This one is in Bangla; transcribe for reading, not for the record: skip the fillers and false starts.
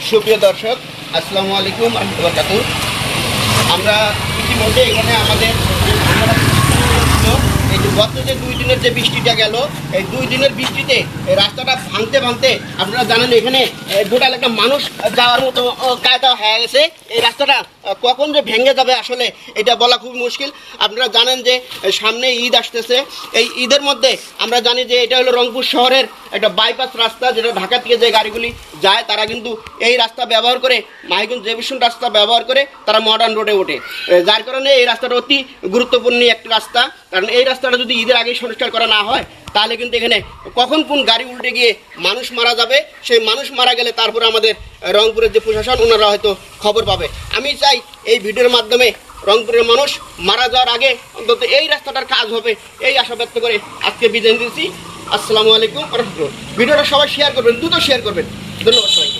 সুপ্রিয় দর্শক, আসসালামু আলাইকুম ওয়া রাহমাতুল্লাহি ওয়া বারাকাতুহু। আমরা ইতিমধ্যে এখানে আমাদের এই যে গত যে 2 দিনের যে বৃষ্টিটা গেল, এই 2 দিনের বৃষ্টিতে এই রাস্তাটা ভাঙতে আপনারা জানেন এখানে টোটাল একটা মানুষ যাওয়ার মতো কায়দা হয়ে গেছে। এই রাস্তাটা কখন যে ভেঙে যাবে আসলে এটা বলা খুব মুশকিল। আপনারা জানেন যে সামনে ঈদ আসতেছে। এই ঈদের মধ্যে আমরা জানি যে এটা হলো রংপুর শহরের একটা বাইপাস রাস্তা, যেটা ঢাকা থেকে যে গাড়িগুলি যায় তারা কিন্তু এই রাস্তা ব্যবহার করে, মাহিগঞ্জ জেবিসন রাস্তা ব্যবহার করে তারা মডার্ন রোডে ওঠে। যার কারণে এই রাস্তাটা অতি গুরুত্বপূর্ণ একটি রাস্তা। কারণ এই রাস্তাটা যদি ঈদের আগে সংস্কার করা না হয় তাহলে কিন্তু এখানে কখন কোন গাড়ি উল্টে গিয়ে মানুষ মারা যাবে, সেই মানুষ মারা গেলে তারপরে আমাদের রংপুরের যে প্রশাসন ওনারা হয়তো খবর পাবে। আমি চাই এই ভিডিওর মাধ্যমে রংপুরের মানুষ মারা যাওয়ার আগে অন্তত এই রাস্তাটার কাজ হবে এই আশা ব্যক্ত করে আজকে বিদায় দিচ্ছি। আসসালামু আলাইকুম ওয়া রাহমাতুল্লাহ। ভিডিওটা সবাই শেয়ার করবেন, দ্রুত শেয়ার করবেন। ধন্যবাদ সবাইকে।